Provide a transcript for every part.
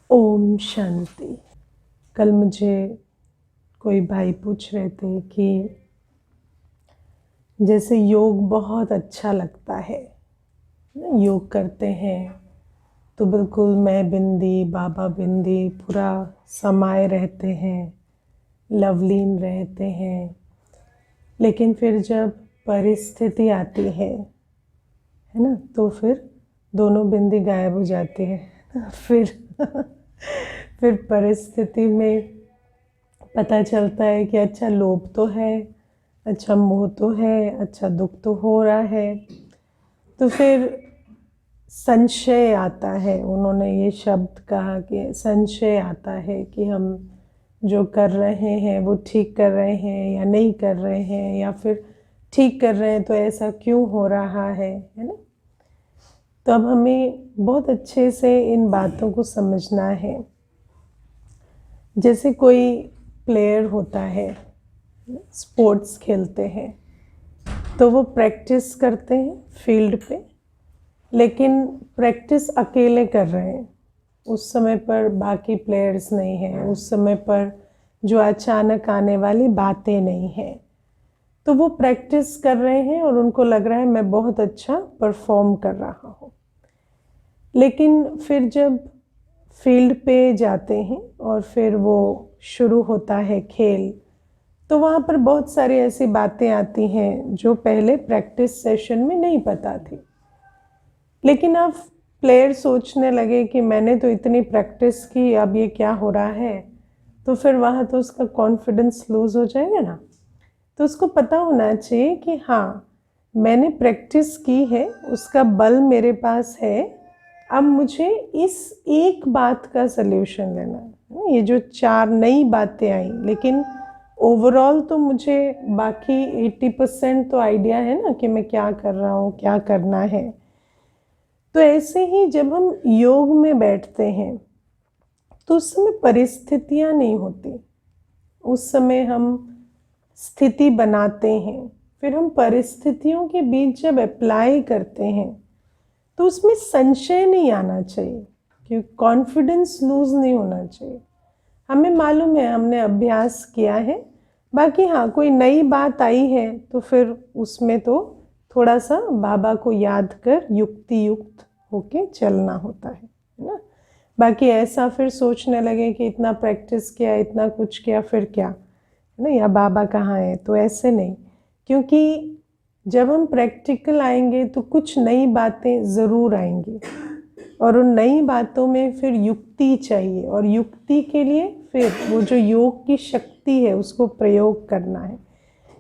ओम शांति। कल मुझे कोई भाई पूछ रहे थे कि जैसे योग बहुत अच्छा लगता है, योग करते हैं तो बिल्कुल मैं बिंदी बाबा बिंदी पूरा समाये रहते हैं, लवलीन रहते हैं। लेकिन फिर जब परिस्थिति आती है ना, तो फिर दोनों बिंदी गायब हो जाती है। फिर परिस्थिति में पता चलता है कि अच्छा लोभ तो है, अच्छा मोह तो है, अच्छा दुख तो हो रहा है। तो फिर संशय आता है। उन्होंने ये शब्द कहा कि संशय आता है कि हम जो कर रहे हैं वो ठीक कर रहे हैं या नहीं कर रहे हैं, या फिर ठीक कर रहे हैं तो ऐसा क्यों हो रहा है ना। तो अब हमें बहुत अच्छे से इन बातों को समझना है। जैसे कोई प्लेयर होता है, स्पोर्ट्स खेलते हैं, तो वो प्रैक्टिस करते हैं फील्ड पे, लेकिन प्रैक्टिस अकेले कर रहे हैं। उस समय पर बाकी प्लेयर्स नहीं हैं, उस समय पर जो अचानक आने वाली बातें नहीं हैं। तो वो प्रैक्टिस कर रहे हैं और उनको लग रहा है मैं बहुत अच्छा परफॉर्म कर रहा हूँ। लेकिन फिर जब फील्ड पे जाते हैं और फिर वो शुरू होता है खेल, तो वहाँ पर बहुत सारी ऐसी बातें आती हैं जो पहले प्रैक्टिस सेशन में नहीं पता थी। लेकिन अब प्लेयर सोचने लगे कि मैंने तो इतनी प्रैक्टिस की, अब ये क्या हो रहा है, तो फिर वहाँ तो उसका कॉन्फिडेंस लूज़ हो जाएगा ना। तो उसको पता होना चाहिए कि हाँ, मैंने प्रैक्टिस की है, उसका बल मेरे पास है। अब मुझे इस एक बात का सल्यूशन लेना है। ये जो 4 नई बातें आई, लेकिन ओवरऑल तो मुझे बाकी 80% तो आइडिया है ना कि मैं क्या कर रहा हूँ, क्या करना है। तो ऐसे ही जब हम योग में बैठते हैं तो उस समय परिस्थितियाँ नहीं होती। उस समय हम स्थिति बनाते हैं, फिर हम परिस्थितियों के बीच जब अप्लाई करते हैं तो उसमें संशय नहीं आना चाहिए, क्योंकि कॉन्फिडेंस लूज नहीं होना चाहिए। हमें मालूम है, हमने अभ्यास किया है। बाकी हाँ, कोई नई बात आई है तो फिर उसमें तो थोड़ा सा बाबा को याद कर युक्ति युक्त होके चलना होता है ना। बाकी ऐसा फिर सोचने लगे कि इतना प्रैक्टिस किया, इतना कुछ किया, फिर क्या है ना, या बाबा कहाँ है, तो ऐसे नहीं। क्योंकि जब हम प्रैक्टिकल आएंगे तो कुछ नई बातें ज़रूर आएंगी, और उन नई बातों में फिर युक्ति चाहिए, और युक्ति के लिए फिर वो जो योग की शक्ति है उसको प्रयोग करना है।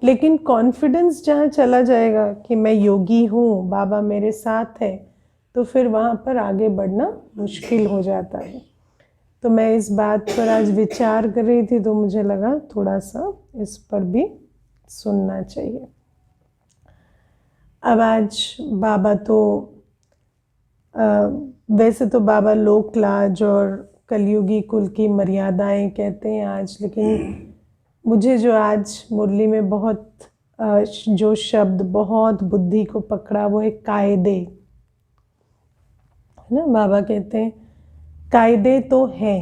लेकिन कॉन्फिडेंस जहाँ चला जाएगा कि मैं योगी हूँ, बाबा मेरे साथ है, तो फिर वहाँ पर आगे बढ़ना मुश्किल हो जाता है। तो मैं इस बात पर आज विचार कर रही थी, तो मुझे लगा थोड़ा सा इस पर भी सुनना चाहिए। अब आज बाबा तो वैसे तो बाबा लोकलाज और कलयुगी कुल की मर्यादाएं कहते हैं आज, लेकिन मुझे जो आज मुरली में बहुत जो शब्द बहुत बुद्धि को पकड़ा वो है कायदे, है ना। बाबा कहते हैं कायदे तो हैं,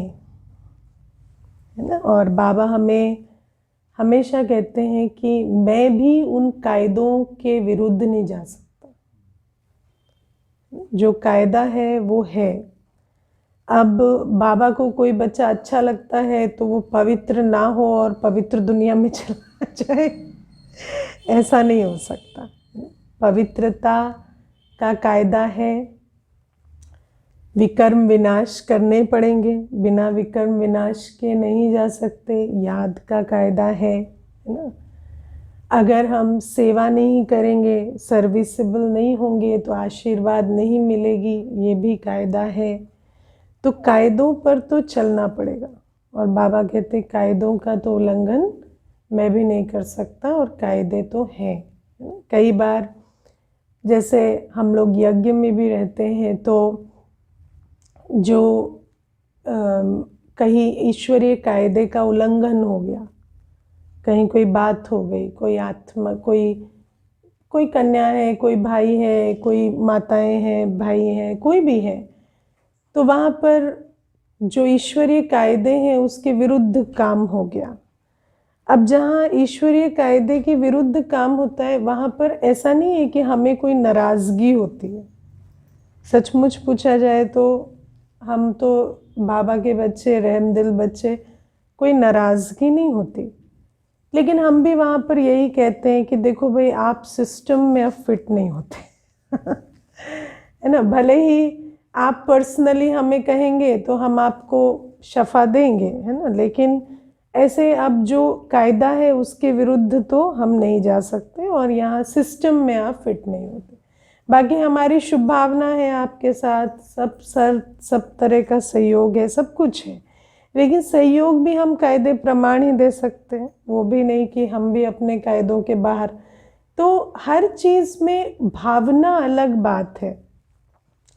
है ना। और बाबा हमें हमेशा कहते हैं कि मैं भी उन कायदों के विरुद्ध नहीं जा सकता। जो कायदा है वो है। अब बाबा को कोई बच्चा अच्छा लगता है तो वो पवित्र ना हो और पवित्र दुनिया में चला जाए, ऐसा नहीं हो सकता। पवित्रता का कायदा है, विकर्म विनाश करने पड़ेंगे, बिना विकर्म विनाश के नहीं जा सकते। याद का कायदा है ना। अगर हम सेवा नहीं करेंगे, सर्विसेबल नहीं होंगे, तो आशीर्वाद नहीं मिलेगी, ये भी कायदा है। तो कायदों पर तो चलना पड़ेगा। और बाबा कहते कायदों का तो उल्लंघन मैं भी नहीं कर सकता, और कायदे तो हैं। कई बार जैसे हम लोग यज्ञ में भी रहते हैं, तो जो कहीं ईश्वरीय कायदे का उल्लंघन हो गया, कहीं कोई बात हो गई, कोई आत्मा, कोई कन्या है, कोई भाई है, कोई माताएं हैं, भाई हैं, कोई भी है, तो वहाँ पर जो ईश्वरीय कायदे हैं उसके विरुद्ध काम हो गया। अब जहाँ ईश्वरीय कायदे के विरुद्ध काम होता है वहाँ पर ऐसा नहीं है कि हमें कोई नाराज़गी होती है। सचमुच पूछा जाए तो हम तो बाबा के बच्चे, रहमदिल बच्चे, कोई नाराज़गी नहीं होती। लेकिन हम भी वहाँ पर यही कहते हैं कि देखो भाई, आप सिस्टम में अब फिट नहीं होते है ना। भले ही आप पर्सनली हमें कहेंगे तो हम आपको शफा देंगे, है ना, लेकिन ऐसे अब जो कायदा है उसके विरुद्ध तो हम नहीं जा सकते, और यहाँ सिस्टम में आप फिट नहीं होते। बाकी हमारी शुभ भावना है आपके साथ, सब तरह का सहयोग है, सब कुछ है, लेकिन सहयोग भी हम कायदे प्रमाण ही दे सकते हैं, वो भी नहीं कि हम भी अपने कायदों के बाहर। तो हर चीज़ में भावना अलग बात है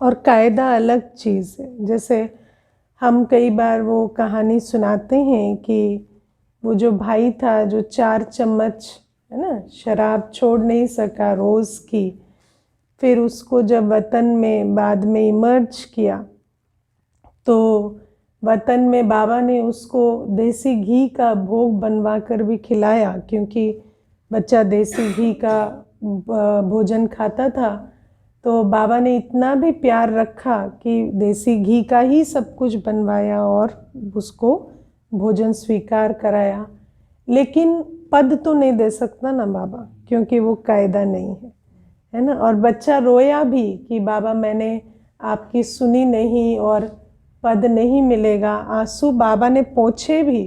और कायदा अलग चीज़ है। जैसे हम कई बार वो कहानी सुनाते हैं कि वो जो भाई था जो 4 चम्मच, है ना, शराब छोड़ नहीं सका रोज़ की, फिर उसको जब वतन में बाद में इमर्ज किया तो वतन में बाबा ने उसको देसी घी का भोग बनवा कर भी खिलाया, क्योंकि बच्चा देसी घी का भोजन खाता था। तो बाबा ने इतना भी प्यार रखा कि देसी घी का ही सब कुछ बनवाया और उसको भोजन स्वीकार कराया। लेकिन पद तो नहीं दे सकता ना बाबा, क्योंकि वो कायदा नहीं है ना। और बच्चा रोया भी कि बाबा मैंने आपकी सुनी नहीं और पद नहीं मिलेगा। आंसू बाबा ने पोंछे भी,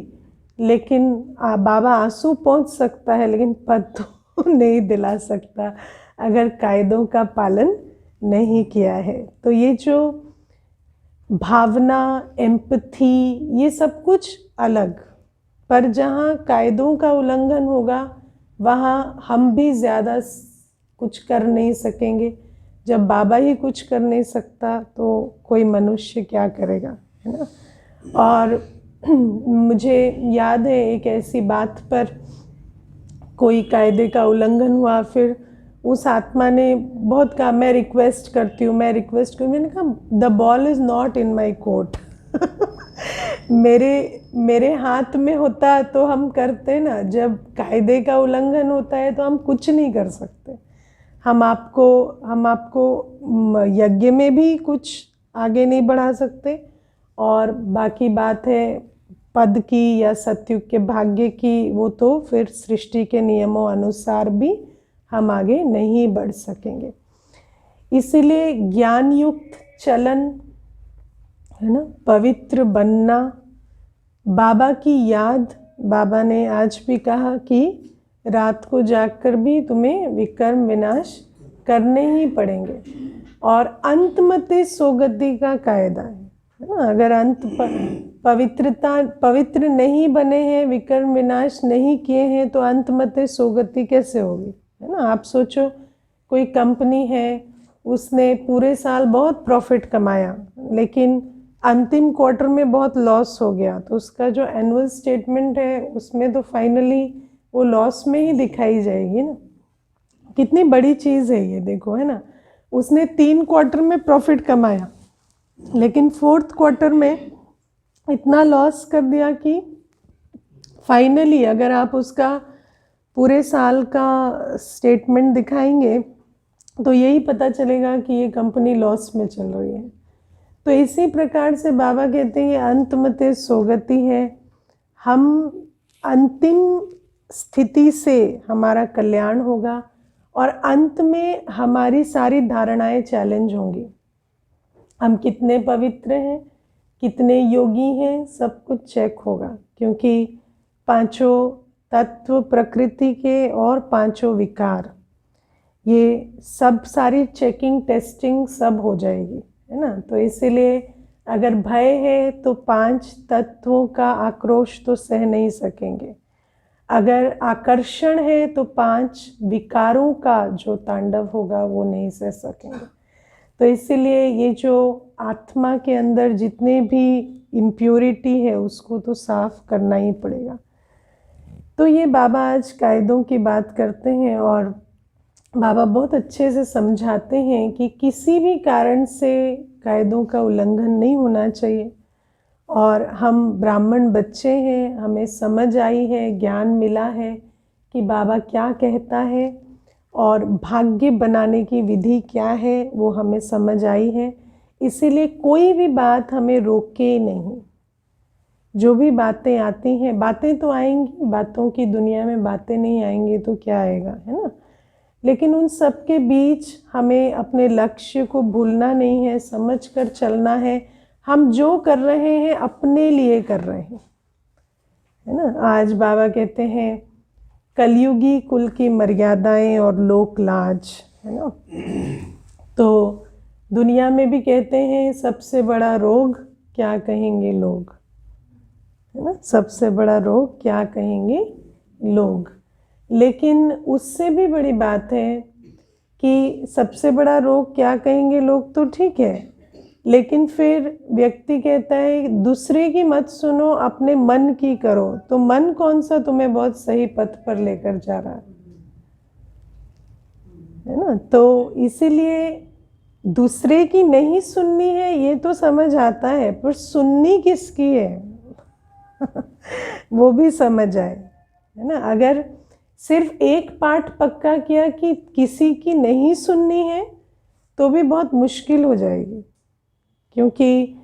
लेकिन बाबा आंसू पोंछ सकता है लेकिन पद तो नहीं दिला सकता अगर कायदों का पालन नहीं किया है। तो ये जो भावना, एम्पथी, ये सब कुछ अलग, पर जहाँ कायदों का उल्लंघन होगा वहाँ हम भी ज़्यादा कुछ कर नहीं सकेंगे। जब बाबा ही कुछ कर नहीं सकता तो कोई मनुष्य क्या करेगा, है ना। और मुझे याद है एक ऐसी बात पर कोई कायदे का उल्लंघन हुआ, फिर उस आत्मा ने बहुत कहा मैं रिक्वेस्ट करती हूँ, मैंने कहा the ball is not in my court मेरे हाथ में होता तो हम करते ना। जब कायदे का उल्लंघन होता है तो हम कुछ नहीं कर सकते। हम आपको यज्ञ में भी कुछ आगे नहीं बढ़ा सकते, और बाकी बात है पद की या सत्युग के भाग्य की, वो तो फिर सृष्टि के नियमों अनुसार भी हम आगे नहीं बढ़ सकेंगे। इसीलिए ज्ञान युक्त चलन, है ना, पवित्र बनना, बाबा की याद। बाबा ने आज भी कहा कि रात को जागकर भी तुम्हें विकर्म विनाश करने ही पड़ेंगे, और अंत मते सोगति का कायदा है ना। अगर अंत पवित्र नहीं बने हैं, विकर्म विनाश नहीं किए हैं, तो अंत मते सोगति कैसे होगी, है ना। आप सोचो कोई कंपनी है, उसने पूरे साल बहुत प्रॉफिट कमाया लेकिन अंतिम क्वार्टर में बहुत लॉस हो गया, तो उसका जो एनुअल स्टेटमेंट है उसमें तो फाइनली वो लॉस में ही दिखाई जाएगी ना। कितनी बड़ी चीज़ है ये, देखो, है ना। उसने 3 क्वार्टर में प्रॉफिट कमाया लेकिन 4th क्वार्टर में इतना लॉस कर दिया कि फाइनली अगर आप उसका पूरे साल का स्टेटमेंट दिखाएंगे तो यही पता चलेगा कि ये कंपनी लॉस में चल रही है। तो इसी प्रकार से बाबा कहते हैं अंत मते सोगति है। हम अंतिम स्थिति से हमारा कल्याण होगा और अंत में हमारी सारी धारणाएं चैलेंज होंगी। हम कितने पवित्र हैं, कितने योगी हैं, सब कुछ चेक होगा, क्योंकि 5 तत्व प्रकृति के और 5 विकार, ये सब सारी चेकिंग टेस्टिंग सब हो जाएगी, है ना। तो इसीलिए अगर भय है तो 5 तत्वों का आक्रोश तो सह नहीं सकेंगे। अगर आकर्षण है तो 5 विकारों का जो तांडव होगा वो नहीं सह सकेंगे। तो इसीलिए ये जो आत्मा के अंदर जितने भी इम्प्योरिटी है उसको तो साफ करना ही पड़ेगा। तो ये बाबा आज कायदों की बात करते हैं और बाबा बहुत अच्छे से समझाते हैं कि किसी भी कारण से कायदों का उल्लंघन नहीं होना चाहिए, और हम ब्राह्मण बच्चे हैं, हमें समझ आई है, ज्ञान मिला है कि बाबा क्या कहता है और भाग्य बनाने की विधि क्या है वो हमें समझ आई है। इसीलिए कोई भी बात हमें रोके नहीं। जो भी बातें आती हैं, बातें तो आएंगी, बातों की दुनिया में बातें नहीं आएंगी तो क्या आएगा, है ना। लेकिन उन सब के बीच हमें अपने लक्ष्य को भूलना नहीं है, समझ कर चलना है। हम जो कर रहे हैं अपने लिए कर रहे हैं, है ना। आज बाबा कहते हैं कलयुगी कुल की मर्यादाएं और लोक लाज, है ना। तो दुनिया में भी कहते हैं सबसे बड़ा रोग क्या कहेंगे लोग, है ना। सबसे बड़ा रोग क्या कहेंगे लोग। लेकिन उससे भी बड़ी बात है कि सबसे बड़ा रोग क्या कहेंगे लोग तो ठीक है, लेकिन फिर व्यक्ति कहता है दूसरे की मत सुनो, अपने मन की करो। तो मन कौन सा तुम्हें बहुत सही पथ पर लेकर जा रहा है ना। तो इसीलिए दूसरे की नहीं सुननी है ये तो समझ आता है, पर सुननी किसकी है वो भी समझ आए, है ना। अगर सिर्फ एक पार्ट पक्का किया कि किसी की नहीं सुननी है तो भी बहुत मुश्किल हो जाएगी, क्योंकि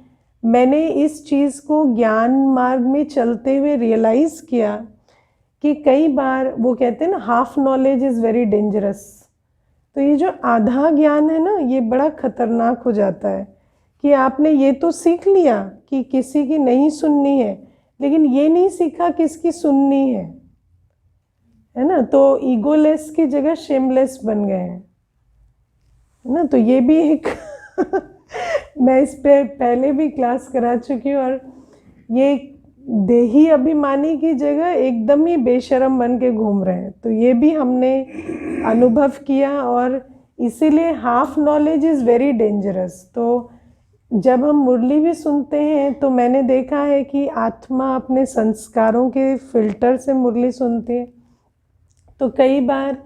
मैंने इस चीज़ को ज्ञान मार्ग में चलते हुए रियलाइज़ किया कि कई बार वो कहते हैं ना half knowledge is very dangerous. तो ये जो आधा ज्ञान है ना ये बड़ा खतरनाक हो जाता है कि आपने ये तो सीख लिया कि किसी की नहीं सुननी है, लेकिन ये नहीं सीखा किसकी सुननी है ना। तो ईगोलेस की जगह शेमलेस बन गए हैं, है ना। तो ये भी एक मैं इस पे पहले भी क्लास करा चुकी हूँ, और ये देही अभिमानी की जगह एकदम ही बेशर्म बन के घूम रहे हैं। तो ये भी हमने अनुभव किया, और इसीलिए half knowledge is very dangerous. तो जब हम मुरली भी सुनते हैं तो मैंने देखा है कि आत्मा अपने संस्कारों के फिल्टर से मुरली सुनती है। तो कई बार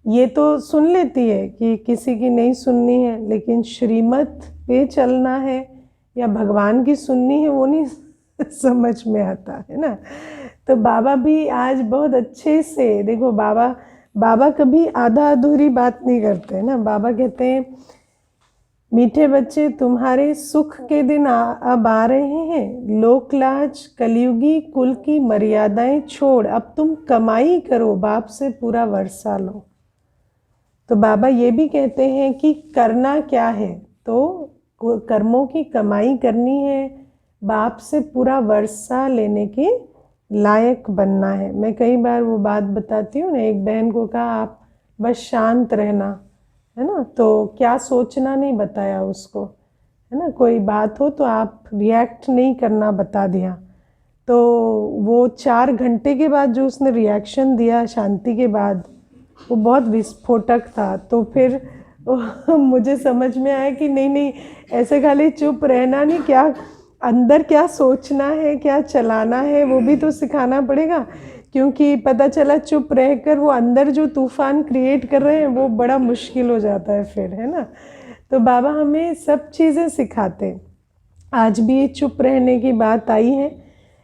ये तो सुन लेती है कि किसी की नहीं सुननी है, लेकिन श्रीमत पे चलना है या भगवान की सुननी है वो नहीं समझ में आता, है ना। तो बाबा भी आज बहुत अच्छे से देखो, बाबा कभी आधा अधूरी बात नहीं करते ना। बाबा कहते हैं मीठे बच्चे तुम्हारे सुख के दिन अब आ रहे हैं, लोकलाज कलयुगी कुल की मर्यादाएं छोड़ अब तुम कमाई करो, बाप से पूरा वर्षा लो। तो बाबा ये भी कहते हैं कि करना क्या है, तो कर्मों की कमाई करनी है, बाप से पूरा वर्षा लेने के लायक बनना है। मैं कई बार वो बात बताती हूँ ना, एक बहन को कहा आप बस शांत रहना, है ना। तो क्या सोचना नहीं बताया उसको, है ना। कोई बात हो तो आप रिएक्ट नहीं करना बता दिया। तो वो 4 घंटे के बाद जो उसने रिएक्शन दिया शांति के बाद, वो बहुत विस्फोटक था। तो फिर मुझे समझ में आया कि नहीं ऐसे खाली चुप रहना नहीं, क्या अंदर क्या सोचना है, क्या चलाना है वो भी तो सिखाना पड़ेगा। क्योंकि पता चला चुप रहकर वो अंदर जो तूफान क्रिएट कर रहे हैं वो बड़ा मुश्किल हो जाता है फिर, है ना। तो बाबा हमें सब चीज़ें सिखाते। आज भी चुप रहने की बात आई है,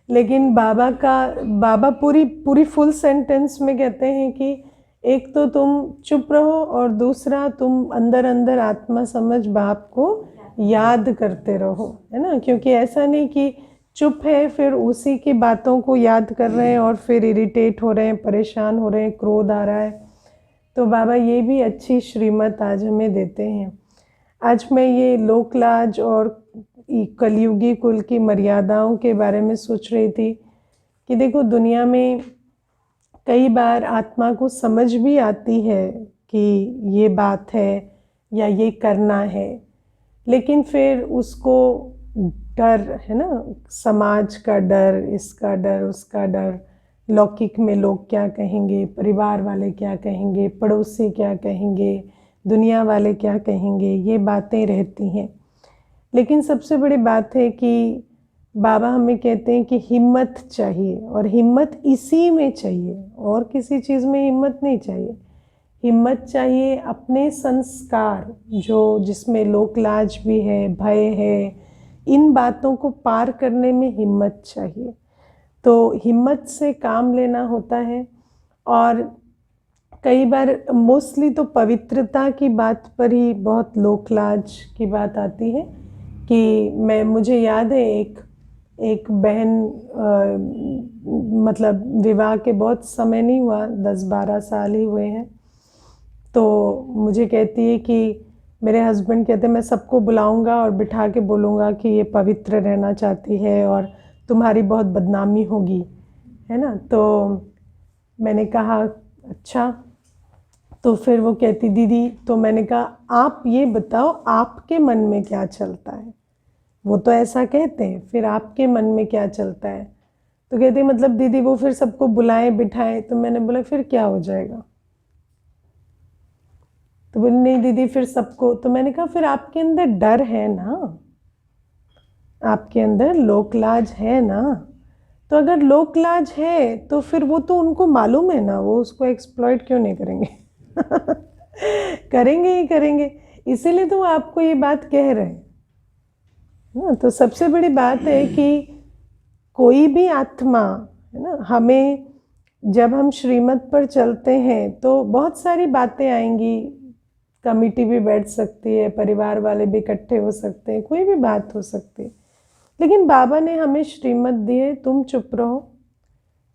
लेकिन बाबा पूरी फुल सेंटेंस में कहते हैं कि एक तो तुम चुप रहो और दूसरा तुम अंदर अंदर आत्मा समझ बाप को याद करते रहो, है ना। क्योंकि ऐसा नहीं कि चुप है फिर उसी की बातों को याद कर रहे हैं और फिर इरिटेट हो रहे हैं, परेशान हो रहे हैं, क्रोध आ रहा है। तो बाबा ये भी अच्छी श्रीमत आज हमें देते हैं। आज मैं ये लोकलाज और कलयुगी कुल की मर्यादाओं के बारे में सोच रही थी कि देखो दुनिया में कई बार आत्मा को समझ भी आती है कि ये बात है या ये करना है, लेकिन फिर उसको डर, है ना, समाज का डर, इसका डर, उसका डर, लौकिक में लोग क्या कहेंगे, परिवार वाले क्या कहेंगे, पड़ोसी क्या कहेंगे, दुनिया वाले क्या कहेंगे, ये बातें रहती हैं। लेकिन सबसे बड़ी बात है कि बाबा हमें कहते हैं कि हिम्मत चाहिए, और हिम्मत इसी में चाहिए, और किसी चीज़ में हिम्मत नहीं चाहिए। हिम्मत चाहिए अपने संस्कार जो जिसमें लोकलाज भी है, भय है, इन बातों को पार करने में हिम्मत चाहिए। तो हिम्मत से काम लेना होता है। और कई बार मोस्टली तो पवित्रता की बात पर ही बहुत लोकलाज की बात आती है कि मुझे याद है एक बहन मतलब विवाह के बहुत समय नहीं हुआ, 10-12 साल ही हुए हैं, तो मुझे कहती है कि मेरे हस्बैंड कहते हैं मैं सबको बुलाऊंगा और बिठा के बोलूँगा कि ये पवित्र रहना चाहती है और तुम्हारी बहुत बदनामी होगी, है ना। तो मैंने कहा अच्छा। तो फिर वो कहती दीदी, तो मैंने कहा आप ये बताओ आपके मन में क्या चलता है। वो तो ऐसा कहते हैं, फिर आपके मन में क्या चलता है। तो कहती मतलब दीदी वो फिर सबको बुलाएं बिठाएं। तो मैंने बोला फिर क्या हो जाएगा। तो बोली नहीं दीदी फिर सबको। तो मैंने कहा फिर आपके अंदर डर है ना, आपके अंदर लोकलाज है ना। तो अगर लोकलाज है तो फिर वो तो उनको मालूम है ना, वो उसको एक्सप्लॉइट क्यों नहीं करेंगे। करेंगे ही करेंगे, इसीलिए तो वो आपको ये बात कह रहे हैं ना। तो सबसे बड़ी बात है कि कोई भी आत्मा है ना, हमें जब हम श्रीमत पर चलते हैं तो बहुत सारी बातें आएंगी, कमिटी भी बैठ सकती है, परिवार वाले भी इकट्ठे हो सकते हैं, कोई भी बात हो सकती है। लेकिन बाबा ने हमें श्रीमत दी है, तुम चुप रहो,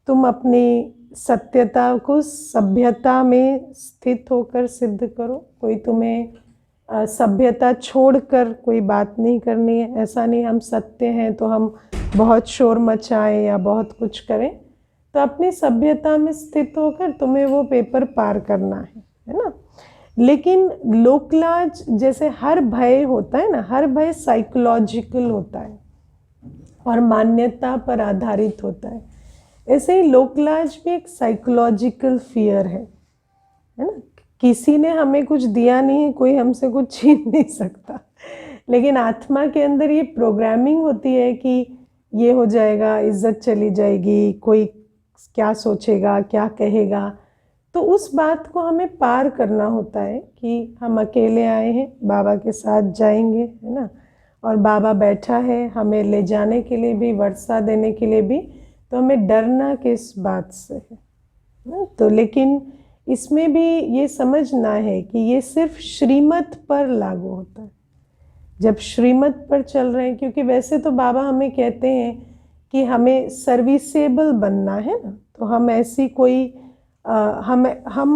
तुम अपनी सत्यता को सभ्यता में स्थित होकर सिद्ध करो। कोई तुम्हें सभ्यता छोड़कर कोई बात नहीं करनी है। ऐसा नहीं हम सत्य हैं तो हम बहुत शोर मचाएं या बहुत कुछ करें। तो अपनी सभ्यता में स्थित होकर तुम्हें वो पेपर पार करना है ना। लेकिन लोकलाज जैसे हर भय होता है ना, हर भय साइकोलॉजिकल होता है और मान्यता पर आधारित होता है। ऐसे ही लोकलाज भी एक साइकोलॉजिकल फियर है ना। किसी ने हमें कुछ दिया नहीं है, कोई हमसे कुछ छीन नहीं सकता, लेकिन आत्मा के अंदर ये प्रोग्रामिंग होती है कि ये हो जाएगा, इज्जत चली जाएगी, कोई क्या सोचेगा, क्या कहेगा। तो उस बात को हमें पार करना होता है कि हम अकेले आए हैं, बाबा के साथ जाएंगे, है ना। और बाबा बैठा है हमें ले जाने के लिए भी, वर्षा देने के लिए भी। तो हमें डरना किस बात से है ना। तो लेकिन इसमें भी ये समझना है कि ये सिर्फ श्रीमत पर लागू होता है, जब श्रीमत पर चल रहे हैं। क्योंकि वैसे तो बाबा हमें कहते हैं कि हमें सर्विसेबल बनना है ना। तो हम ऐसी कोई हम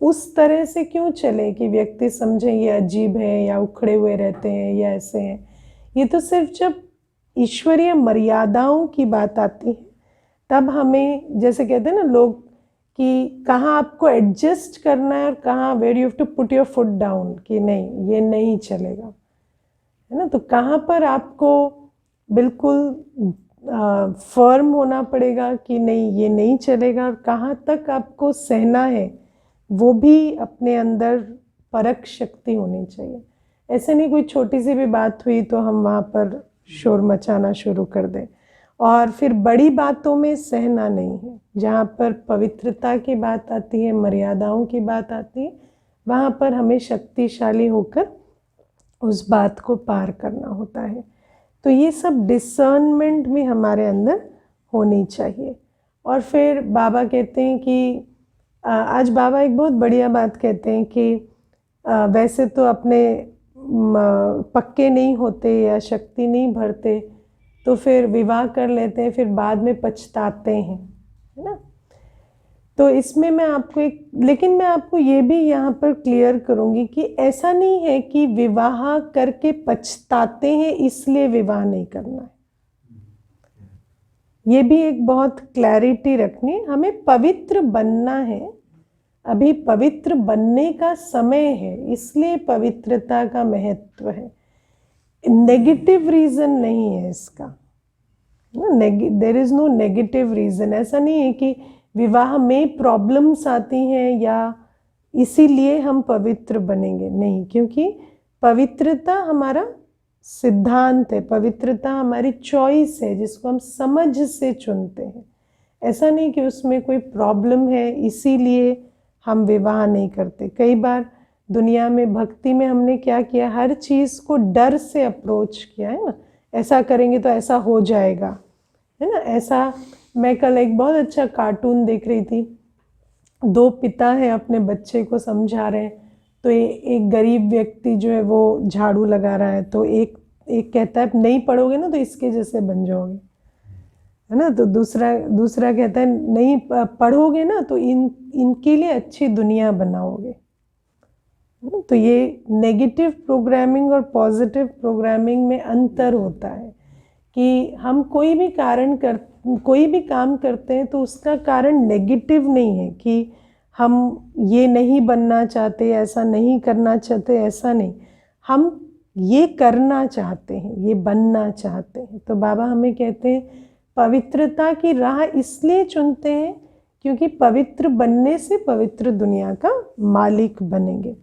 उस तरह से क्यों चलें कि व्यक्ति समझे ये अजीब है या उखड़े हुए रहते हैं या ऐसे हैं। ये तो सिर्फ जब ईश्वरीय मर्यादाओं की बात आती है तब हमें, जैसे कहते हैं ना लोग कि कहाँ आपको एडजस्ट करना है और कहाँ where you have to put your foot down, कि नहीं ये नहीं चलेगा, है ना। तो कहाँ पर आपको बिल्कुल फर्म होना पड़ेगा कि नहीं ये नहीं चलेगा, और कहाँ तक आपको सहना है, वो भी अपने अंदर परख शक्ति होनी चाहिए। ऐसे नहीं कोई छोटी सी भी बात हुई तो हम वहाँ पर शोर मचाना शुरू कर दें। और फिर बड़ी बातों में सहना नहीं है। जहाँ पर पवित्रता की बात आती है, मर्यादाओं की बात आती है, वहाँ पर हमें शक्तिशाली होकर उस बात को पार करना होता है। तो ये सब डिसर्नमेंट भी हमारे अंदर होनी चाहिए। और फिर बाबा कहते हैं कि आज बाबा एक बहुत बढ़िया बात कहते हैं कि वैसे तो अपने पक्के नहीं होते या शक्ति नहीं भरते तो फिर विवाह कर लेते हैं, फिर बाद में पछताते हैं, है ना। तो इसमें मैं आपको लेकिन मैं आपको ये भी यहाँ पर क्लियर करूँगी कि ऐसा नहीं है कि विवाह करके पछताते हैं इसलिए विवाह नहीं करना है। ये भी एक बहुत क्लैरिटी रखनी है। हमें पवित्र बनना है, अभी पवित्र बनने का समय है, इसलिए पवित्रता का महत्व है। नेगेटिव रीज़न नहीं है इसका, there is no negative reason. ऐसा नहीं है कि विवाह में प्रॉब्लम्स आती हैं या इसीलिए हम पवित्र बनेंगे, नहीं। क्योंकि पवित्रता हमारा सिद्धांत है, पवित्रता हमारी चॉइस है जिसको हम समझ से चुनते हैं। ऐसा नहीं कि उसमें कोई प्रॉब्लम है इसीलिए हम विवाह नहीं करते। कई बार दुनिया में भक्ति में हमने क्या किया, हर चीज़ को डर से अप्रोच किया है ना। ऐसा करेंगे तो ऐसा हो जाएगा, है ना। ऐसा मैं कल एक बहुत अच्छा कार्टून देख रही थी, दो पिता हैं अपने बच्चे को समझा रहे हैं। तो एक गरीब व्यक्ति जो है वो झाड़ू लगा रहा है, तो एक कहता है नहीं पढ़ोगे ना तो इसके जैसे बन जाओगे, है ना। तो दूसरा कहता है नहीं पढ़ोगे ना तो इनके लिए अच्छी दुनिया बनाओगे। तो ये नेगेटिव प्रोग्रामिंग और पॉजिटिव प्रोग्रामिंग में अंतर होता है कि हम कोई भी काम करते हैं तो उसका कारण नेगेटिव नहीं है कि हम ये नहीं बनना चाहते, ऐसा नहीं करना चाहते, ऐसा नहीं, हम ये करना चाहते हैं, ये बनना चाहते हैं। तो बाबा हमें कहते हैं पवित्रता की राह इसलिए चुनते हैं क्योंकि पवित्र बनने से पवित्र दुनिया का मालिक बनेंगे।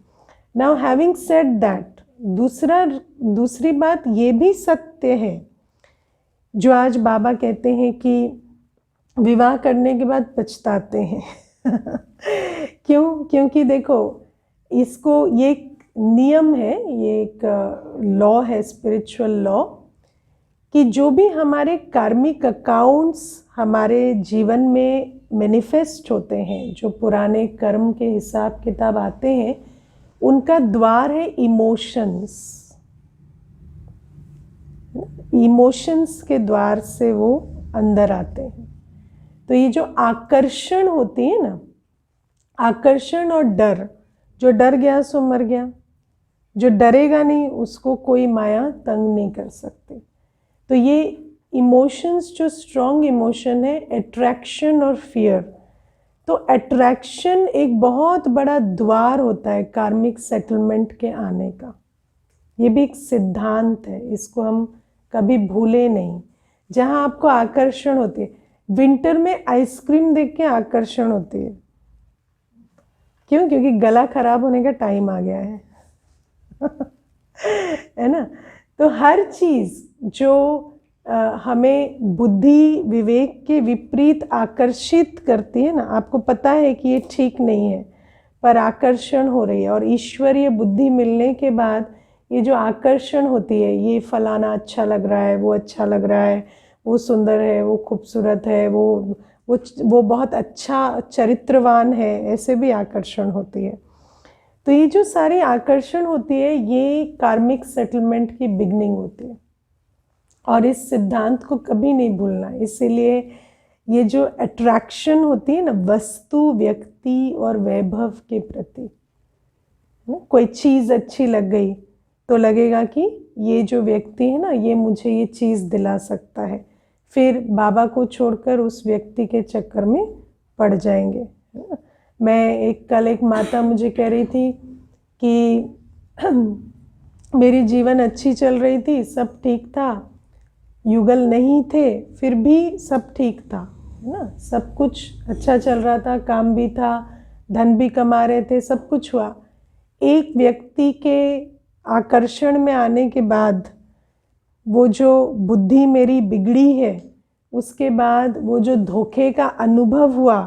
नाउ हैविंग सेड दैट, दूसरी बात ये भी सत्य है जो आज बाबा कहते हैं कि विवाह करने के बाद पछताते हैं। क्यों? क्योंकि देखो इसको, ये एक नियम है, ये एक लॉ है, स्पिरिचुअल लॉ, कि जो भी हमारे कार्मिक अकाउंट्स हमारे जीवन में मैनिफेस्ट होते हैं, जो पुराने कर्म के हिसाब किताब आते हैं, उनका द्वार है इमोशंस। इमोशंस के द्वार से वो अंदर आते हैं। तो ये जो आकर्षण होती है ना, आकर्षण और डर, जो डर गया सो मर गया, जो डरेगा नहीं उसको कोई माया तंग नहीं कर सकती। तो ये इमोशंस जो स्ट्रॉन्ग इमोशन है, अट्रैक्शन और फियर, तो अट्रैक्शन एक बहुत बड़ा द्वार होता है कार्मिक सेटलमेंट के आने का। ये भी एक सिद्धांत है, इसको हम कभी भूले नहीं। जहाँ आपको आकर्षण होती है, विंटर में आइसक्रीम देख के आकर्षण होती है, क्यों? क्योंकि गला खराब होने का टाइम आ गया है। है ना। तो हर चीज़ जो हमें बुद्धि विवेक के विपरीत आकर्षित करती है ना, आपको पता है कि ये ठीक नहीं है पर आकर्षण हो रही है, और ईश्वरीय बुद्धि मिलने के बाद ये जो आकर्षण होती है, ये फलाना अच्छा लग रहा है, वो अच्छा लग रहा है, वो सुंदर है, वो खूबसूरत है, वो बहुत अच्छा चरित्रवान है, ऐसे भी आकर्षण होती है। तो ये जो सारी आकर्षण होती है, ये कार्मिक सेटलमेंट की बिगनिंग होती है, और इस सिद्धांत को कभी नहीं भूलना। इसीलिए ये जो अट्रैक्शन होती है ना वस्तु, व्यक्ति और वैभव के प्रति, कोई चीज़ अच्छी लग गई तो लगेगा कि ये जो व्यक्ति है ना, ये मुझे ये चीज़ दिला सकता है, फिर बाबा को छोड़कर उस व्यक्ति के चक्कर में पड़ जाएंगे। मैं कल एक माता मुझे कह रही थी कि मेरी जीवन अच्छी चल रही थी, सब ठीक था, युगल नहीं थे, फिर भी सब ठीक था, है ना, सब कुछ अच्छा चल रहा था, काम भी था, धन भी कमा रहे थे, सब कुछ हुआ। एक व्यक्ति के आकर्षण में आने के बाद वो जो बुद्धि मेरी बिगड़ी है, उसके बाद वो जो धोखे का अनुभव हुआ,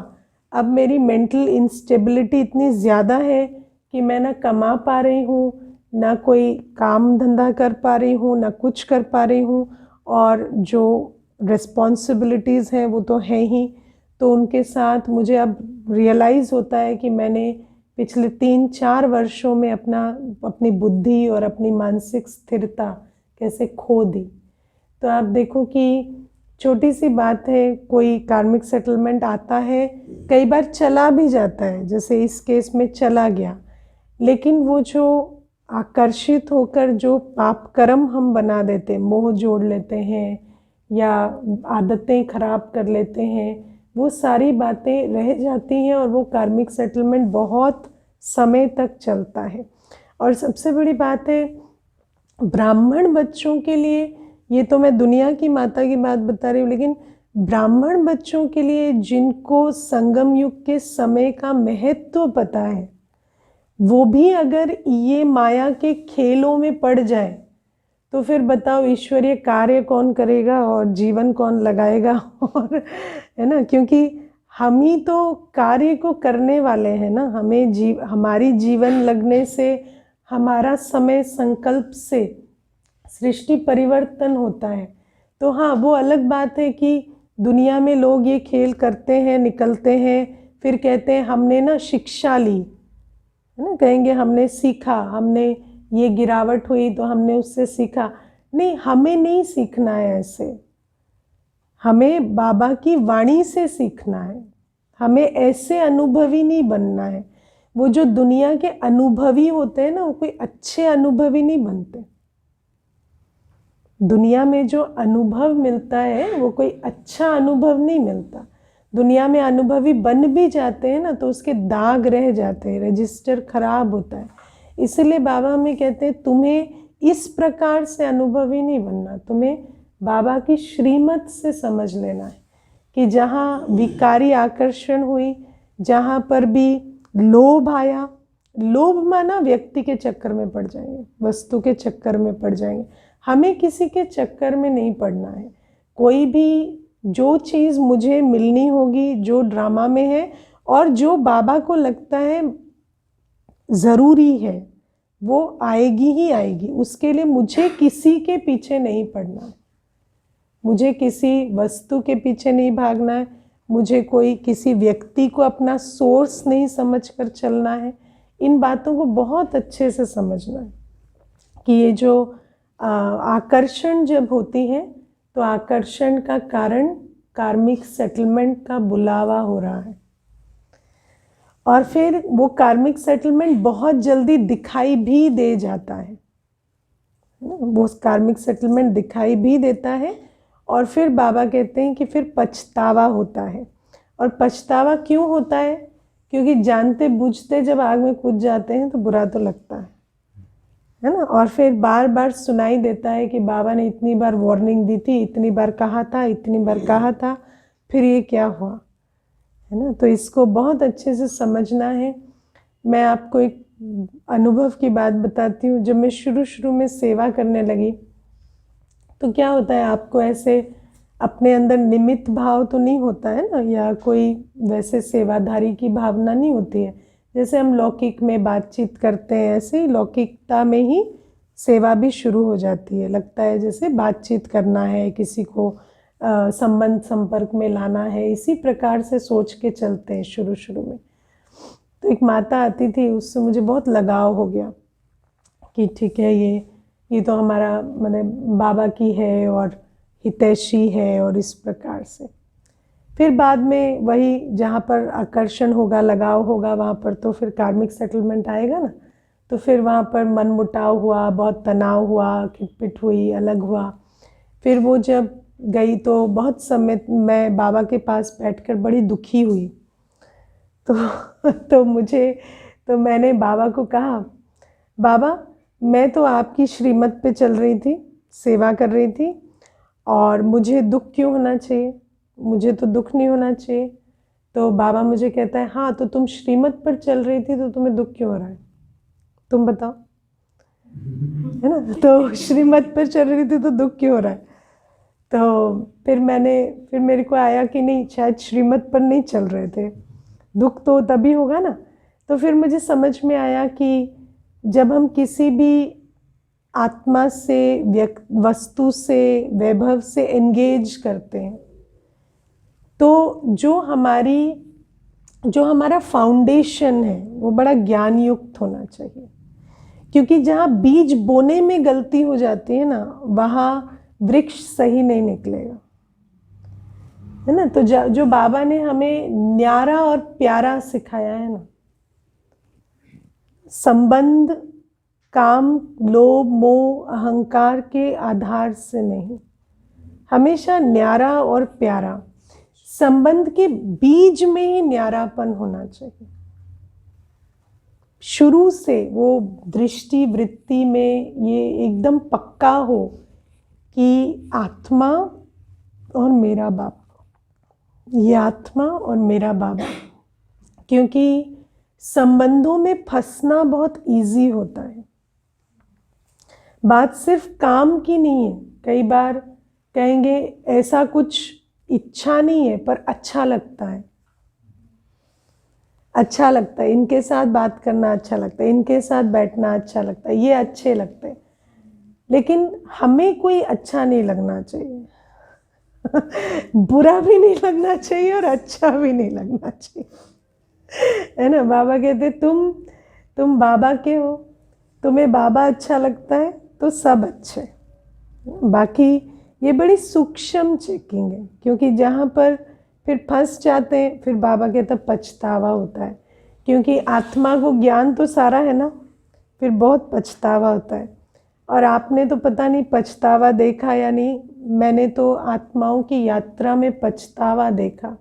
अब मेरी मेंटल इंस्टेबिलिटी इतनी ज़्यादा है कि मैं ना कमा पा रही हूँ, ना कोई काम धंधा कर पा रही हूँ, ना कुछ कर पा रही हूँ, और जो रिस्पॉन्सिबिलिटीज़ हैं वो तो है ही। तो उनके साथ मुझे अब रियलाइज़ होता है कि मैंने पिछले 3-4 वर्षों में अपनी बुद्धि और अपनी मानसिक स्थिरता कैसे खो दी। तो आप देखो कि छोटी सी बात है, कोई कार्मिक सेटलमेंट आता है, कई बार चला भी जाता है, जैसे इस केस में चला गया, लेकिन वो जो आकर्षित होकर जो पाप कर्म हम बना देते हैं, मोह जोड़ लेते हैं या आदतें खराब कर लेते हैं, वो सारी बातें रह जाती हैं और वो कार्मिक सेटलमेंट बहुत समय तक चलता है। और सबसे बड़ी बात है ब्राह्मण बच्चों के लिए, ये तो मैं दुनिया की माता की बात बता रही हूँ, लेकिन ब्राह्मण बच्चों के लिए जिनको संगम युग के समय का महत्व पता है, वो भी अगर ये माया के खेलों में पड़ जाए तो फिर बताओ ईश्वरीय कार्य कौन करेगा और जीवन कौन लगाएगा। और है ना, क्योंकि हम ही तो कार्य को करने वाले हैं ना, हमारी जीवन लगने से, हमारा समय संकल्प से सृष्टि परिवर्तन होता है। तो हाँ, वो अलग बात है कि दुनिया में लोग ये खेल करते हैं, निकलते हैं, फिर कहते हैं हमने ना शिक्षा ली, है ना, कहेंगे हमने सीखा, हमने ये गिरावट हुई तो हमने उससे सीखा। नहीं, हमें नहीं सीखना है ऐसे, हमें बाबा की वाणी से सीखना है। हमें ऐसे अनुभवी नहीं बनना है। वो जो दुनिया के अनुभवी होते हैं ना, वो कोई अच्छे अनुभवी नहीं बनते। दुनिया में जो अनुभव मिलता है वो कोई अच्छा अनुभव नहीं मिलता। दुनिया में अनुभवी बन भी जाते हैं ना तो उसके दाग रह जाते हैं, रजिस्टर खराब होता है। इसलिए बाबा हमें कहते हैं तुम्हें इस प्रकार से अनुभवी नहीं बनना, तुम्हें बाबा की श्रीमत से समझ लेना है कि जहाँ विकारी आकर्षण हुई, जहाँ पर भी लोभ आया, लोभ माना व्यक्ति के चक्कर में पड़ जाएंगे, वस्तु के चक्कर में पड़ जाएंगे। हमें किसी के चक्कर में नहीं पड़ना है। कोई भी जो चीज़ मुझे मिलनी होगी, जो ड्रामा में है और जो बाबा को लगता है ज़रूरी है, वो आएगी ही आएगी। उसके लिए मुझे किसी के पीछे नहीं पड़ना है, मुझे किसी वस्तु के पीछे नहीं भागना है, मुझे कोई किसी व्यक्ति को अपना सोर्स नहीं समझकर चलना है। इन बातों को बहुत अच्छे से समझना है कि ये जो आकर्षण जब होती है तो आकर्षण का कारण कार्मिक सेटलमेंट का बुलावा हो रहा है, और फिर वो कार्मिक सेटलमेंट बहुत जल्दी दिखाई भी दे जाता है। वो कार्मिक सेटलमेंट दिखाई भी देता है और फिर बाबा कहते हैं कि फिर पछतावा होता है। और पछतावा क्यों होता है? क्योंकि जानते बूझते जब आग में कूद जाते हैं तो बुरा तो लगता है ना। और फिर बार बार सुनाई देता है कि बाबा ने इतनी बार वार्निंग दी थी, इतनी बार कहा था, इतनी बार कहा था, फिर ये क्या हुआ, है ना। तो इसको बहुत अच्छे से समझना है। मैं आपको एक अनुभव की बात बताती हूँ। जब मैं शुरू में सेवा करने लगी तो क्या होता है, आपको ऐसे अपने अंदर निमित्त भाव तो नहीं होता है ना, या कोई वैसे सेवाधारी की भावना नहीं होती है। जैसे हम लौकिक में बातचीत करते हैं, ऐसे ही लौकिकता में ही सेवा भी शुरू हो जाती है। लगता है जैसे बातचीत करना है, किसी को संबंध संपर्क में लाना है, इसी प्रकार से सोच के चलते हैं शुरू में। तो एक माता आती थी, उससे मुझे बहुत लगाव हो गया कि ठीक है, ये तो हमारा मतलब बाबा की है और हितैषी है, और इस प्रकार से। फिर बाद में वही जहाँ पर आकर्षण होगा, लगाव होगा, वहाँ पर तो फिर कार्मिक सेटलमेंट आएगा ना। तो फिर वहाँ पर मन मुटाव हुआ, बहुत तनाव हुआ, खिटपिट हुई, अलग हुआ। फिर वो जब गई तो बहुत समय मैं बाबा के पास बैठकर बड़ी दुखी हुई। तो मैंने बाबा को कहा, बाबा मैं तो आपकी श्रीमत पे चल रही थी, सेवा कर रही थी, और मुझे दुख क्यों होना चाहिए? मुझे तो दुख नहीं होना चाहिए। तो बाबा मुझे कहता है, हाँ तो तुम श्रीमत पर चल रही थी तो तुम्हें दुख क्यों हो रहा है, तुम बताओ, है ना। तो श्रीमत पर चल रही थी तो दुख क्यों हो रहा है? तो फिर मेरे को आया कि नहीं, शायद श्रीमत पर नहीं चल रहे थे, दुख तो तभी होगा ना। तो फिर मुझे समझ में आया कि जब हम किसी भी आत्मा से, वस्तु से, वैभव से एंगेज करते हैं तो जो हमारा फाउंडेशन है वो बड़ा ज्ञान युक्त होना चाहिए। क्योंकि जहाँ बीज बोने में गलती हो जाती है ना, वहाँ वृक्ष सही नहीं निकलेगा, है ना। तो जो बाबा ने हमें न्यारा और प्यारा सिखाया है ना, संबंध काम, लोभ, मोह, अहंकार के आधार से नहीं, हमेशा न्यारा और प्यारा। संबंध के बीज में ही न्यारापन होना चाहिए। शुरू से वो दृष्टि वृत्ति में ये एकदम पक्का हो कि आत्मा और मेरा बाबा, ये आत्मा और मेरा बाबा। क्योंकि संबंधों में फंसना बहुत इजी होता है। बात सिर्फ काम की नहीं है। कई बार कहेंगे ऐसा कुछ इच्छा नहीं है पर अच्छा लगता है, अच्छा लगता है, इनके साथ बात करना अच्छा लगता है, इनके साथ बैठना अच्छा लगता है, ये अच्छे लगते हैं। लेकिन हमें कोई अच्छा नहीं लगना चाहिए। बुरा भी नहीं लगना चाहिए और अच्छा भी नहीं लगना चाहिए, है ना। बाबा कहते तुम बाबा के हो, तुम्हें बाबा अच्छा लगता है तो सब अच्छे। बाकी ये बड़ी सूक्ष्म चेकिंग है, क्योंकि जहाँ पर फिर फंस जाते हैं, फिर बाबा कहता पछतावा होता है, क्योंकि आत्मा को ज्ञान तो सारा है ना, फिर बहुत पछतावा होता है। और आपने तो पता नहीं पछतावा देखा या नहीं, मैंने तो आत्माओं की यात्रा में पछतावा देखा।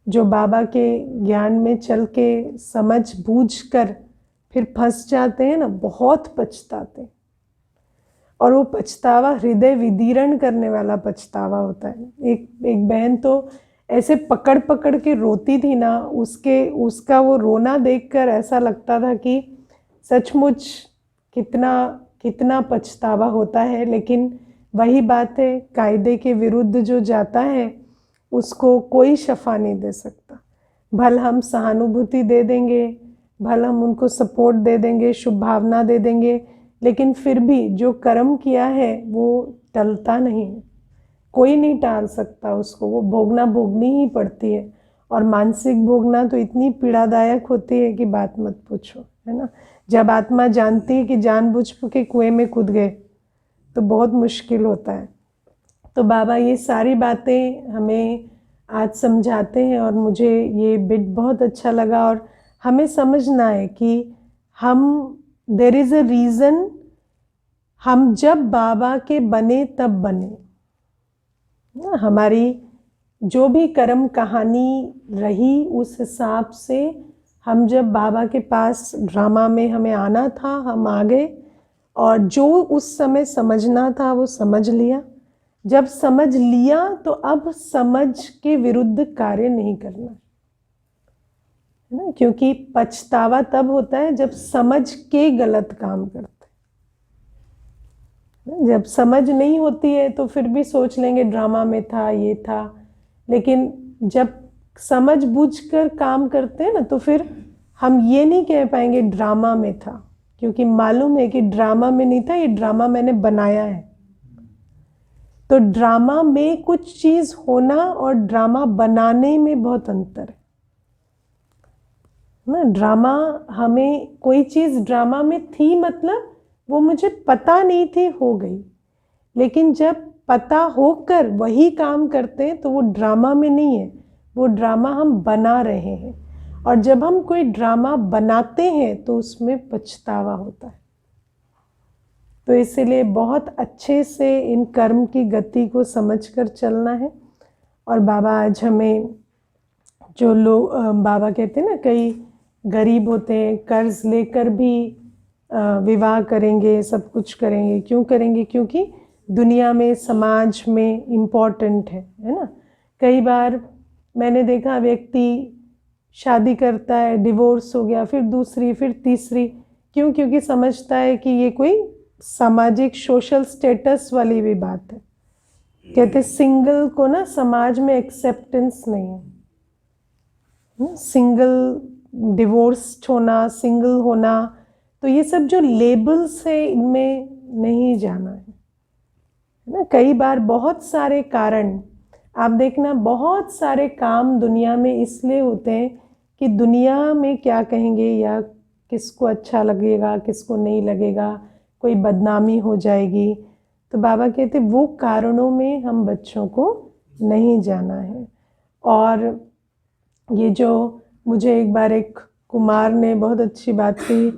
जो बाबा के ज्ञान में चल के समझ बूझ कर फिर फंस जाते हैं ना, बहुत पछताते हैं। और वो पछतावा हृदय विदीर्ण करने वाला पछतावा होता है। एक बहन तो ऐसे पकड़ पकड़ के रोती थी ना, उसका वो रोना देखकर ऐसा लगता था कि सचमुच कितना पछतावा होता है। लेकिन वही बात है, कायदे के विरुद्ध जो जाता है उसको कोई शफा नहीं दे सकता। भल हम सहानुभूति दे देंगे, भल हम उनको सपोर्ट दे देंगे, शुभ भावना दे देंगे, लेकिन फिर भी जो कर्म किया है वो टलता नहीं, कोई नहीं टाल सकता उसको, वो भोगनी ही पड़ती है। और मानसिक भोगना तो इतनी पीड़ादायक होती है कि बात मत पूछो, है ना। जब आत्मा जानती है कि जानबूझ के कुएं में कूद गए तो बहुत मुश्किल होता है। तो बाबा ये सारी बातें हमें आज समझाते हैं, और मुझे ये बिट बहुत अच्छा लगा। और हमें समझना है कि देयर इज़ अ रीज़न, हम जब बाबा के बने तब बने। हमारी जो भी कर्म कहानी रही, उस हिसाब से हम जब बाबा के पास ड्रामा में हमें आना था, हम आ गए, और जो उस समय समझना था वो समझ लिया। जब समझ लिया तो अब समझ के विरुद्ध कार्य नहीं करना, है ना। क्योंकि पछतावा तब होता है जब समझ के गलत काम करते। जब समझ नहीं होती है तो फिर भी सोच लेंगे ड्रामा में था, ये था। लेकिन जब समझ बूझकर काम करते हैं ना, तो फिर हम ये नहीं कह पाएंगे ड्रामा में था, क्योंकि मालूम है कि ड्रामा में नहीं था, ये ड्रामा मैंने बनाया है। तो ड्रामा में कुछ चीज होना और ड्रामा बनाने में बहुत अंतर है ना। ड्रामा, हमें कोई चीज ड्रामा में थी, मतलब वो मुझे पता नहीं थी, हो गई। लेकिन जब पता होकर वही काम करते हैं तो वो ड्रामा में नहीं है, वो ड्रामा हम बना रहे हैं। और जब हम कोई ड्रामा बनाते हैं तो उसमें पछतावा होता है। तो इसलिए बहुत अच्छे से इन कर्म की गति को समझकर चलना है। और बाबा आज हमें, जो लोग, बाबा कहते हैं ना, कई गरीब होते हैं, कर्ज लेकर भी विवाह करेंगे, सब कुछ करेंगे। क्यों करेंगे? क्योंकि दुनिया में, समाज में इम्पोर्टेंट है ना। कई बार मैंने देखा व्यक्ति शादी करता है, डिवोर्स हो गया, फिर दूसरी, फिर तीसरी। क्यों? क्योंकि समझता है कि ये कोई सामाजिक सोशल स्टेटस वाली भी बात है। कहते सिंगल को ना समाज में एक्सेप्टेंस नहीं है। सिंगल, डिवोर्स होना, सिंगल होना, तो ये सब जो लेबल्स है इनमें नहीं जाना है ना। कई बार बहुत सारे कारण, आप देखना, बहुत सारे काम दुनिया में इसलिए होते हैं कि दुनिया में क्या कहेंगे, या किसको अच्छा लगेगा, किसको नहीं लगेगा, कोई बदनामी हो जाएगी। तो बाबा कहते वो कारणों में हम बच्चों को नहीं जाना है। और ये जो मुझे एक बार एक कुमार ने बहुत अच्छी बात कही,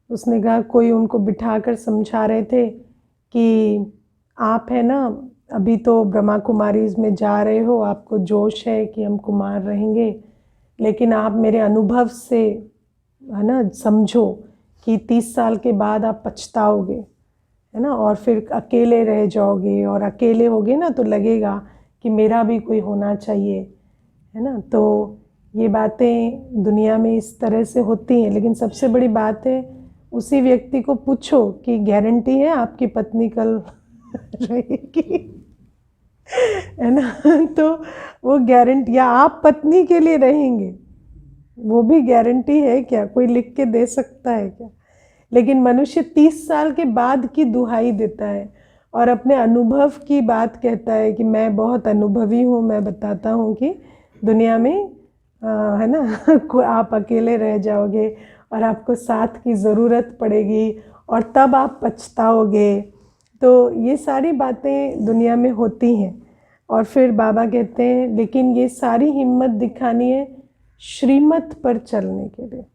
उसने कहा, कोई उनको बिठाकर समझा रहे थे कि आप है ना, अभी तो ब्रह्मा कुमारीज में जा रहे हो, आपको जोश है कि हम कुमार रहेंगे, लेकिन आप मेरे अनुभव से, है ना, समझो कि 30 साल के बाद आप पछताओगे, है ना, और फिर अकेले रह जाओगे, और अकेले होगे ना तो लगेगा कि मेरा भी कोई होना चाहिए, है ना। तो ये बातें दुनिया में इस तरह से होती हैं। लेकिन सबसे बड़ी बात है, उसी व्यक्ति को पूछो कि गारंटी है आपकी पत्नी कल रहेगी, है ना। तो वो गारंटी, या आप पत्नी के लिए रहेंगे, वो भी गारंटी है क्या? कोई लिख के दे सकता है क्या? लेकिन मनुष्य 30 साल के बाद की दुहाई देता है और अपने अनुभव की बात कहता है कि मैं बहुत अनुभवी हूँ, मैं बताता हूँ कि दुनिया में है ना आप अकेले रह जाओगे और आपको साथ की ज़रूरत पड़ेगी और तब आप पछताओगे। तो ये सारी बातें दुनिया में होती हैं। और फिर बाबा कहते हैं लेकिन ये सारी हिम्मत दिखानी है श्रीमत पर चलने के लिए।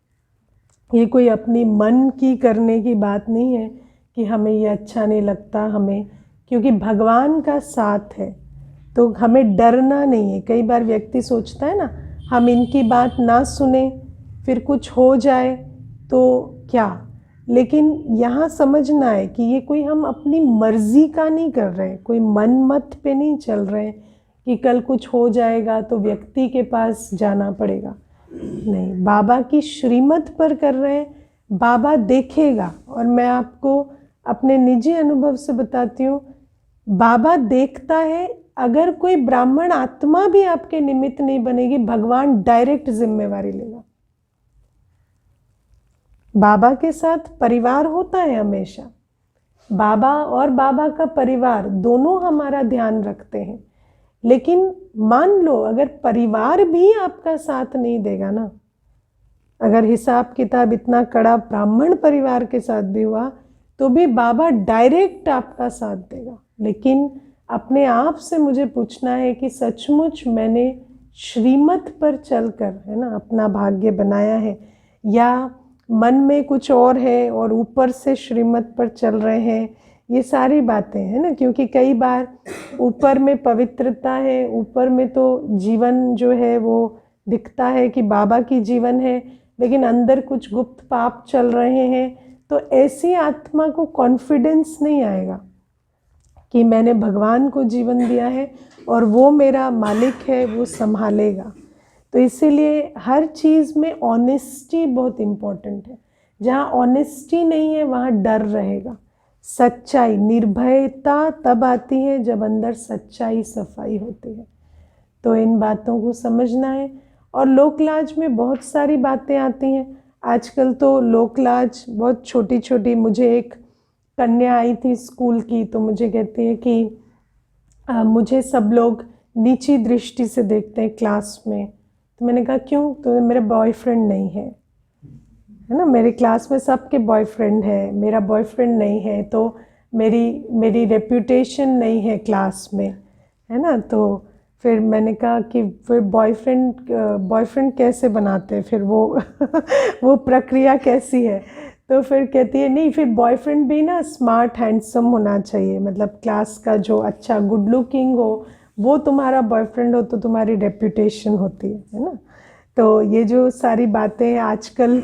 ये कोई अपनी मन की करने की बात नहीं है कि हमें ये अच्छा नहीं लगता हमें, क्योंकि भगवान का साथ है तो हमें डरना नहीं है। कई बार व्यक्ति सोचता है ना हम इनकी बात ना सुने फिर कुछ हो जाए तो क्या, लेकिन यहाँ समझना है कि ये कोई हम अपनी मर्जी का नहीं कर रहे हैं, कोई मन मत पे नहीं चल रहे हैं कि कल कुछ हो जाएगा तो व्यक्ति के पास जाना पड़ेगा। नहीं, बाबा की श्रीमत पर कर रहे हैं, बाबा देखेगा। और मैं आपको अपने निजी अनुभव से बताती हूँ, बाबा देखता है। अगर कोई ब्राह्मण आत्मा भी आपके निमित्त नहीं बनेगी, भगवान डायरेक्ट जिम्मेवारी लेगा। बाबा के साथ परिवार होता है हमेशा, बाबा और बाबा का परिवार दोनों हमारा ध्यान रखते हैं। लेकिन मान लो अगर परिवार भी आपका साथ नहीं देगा ना, अगर हिसाब किताब इतना कड़ा ब्राह्मण परिवार के साथ भी हुआ तो भी बाबा डायरेक्ट आपका साथ देगा। लेकिन अपने आप से मुझे पूछना है कि सचमुच मैंने श्रीमत पर चलकर है ना अपना भाग्य बनाया है, या मन में कुछ और है और ऊपर से श्रीमत पर चल रहे हैं। ये सारी बातें हैं ना, क्योंकि कई बार ऊपर में पवित्रता है, ऊपर में तो जीवन जो है वो दिखता है कि बाबा की जीवन है, लेकिन अंदर कुछ गुप्त पाप चल रहे हैं। तो ऐसी आत्मा को कॉन्फिडेंस नहीं आएगा कि मैंने भगवान को जीवन दिया है और वो मेरा मालिक है, वो संभालेगा। तो इसीलिए हर चीज़ में ऑनेस्टी बहुत इम्पोर्टेंट है। जहाँ ऑनेस्टी नहीं है वहाँ डर रहेगा। सच्चाई, निर्भयता तब आती है जब अंदर सच्चाई, सफाई होती है। तो इन बातों को समझना है। और लोकलाज में बहुत सारी बातें आती हैं। आजकल तो लोकलाज बहुत छोटी छोटी, मुझे एक कन्या आई थी स्कूल की, तो मुझे कहती है कि मुझे सब लोग नीची दृष्टि से देखते हैं क्लास में। तो मैंने कहा क्यों? तो मेरा बॉयफ्रेंड नहीं है ना, मेरे क्लास में सबके बॉयफ्रेंड है, मेरा बॉयफ्रेंड नहीं है, तो मेरी रेप्यूटेशन नहीं है क्लास में, है ना। तो फिर मैंने कहा कि फिर बॉयफ्रेंड कैसे बनाते हैं, फिर वो वो प्रक्रिया कैसी है? तो फिर कहती है नहीं, फिर बॉयफ्रेंड भी ना स्मार्ट हैंडसम होना चाहिए, मतलब क्लास का जो अच्छा गुड लुकिंग हो, वो तुम्हारा बॉयफ्रेंड हो तो तुम्हारी रेप्यूटेशन होती है ना। तो ये जो सारी बातें आजकल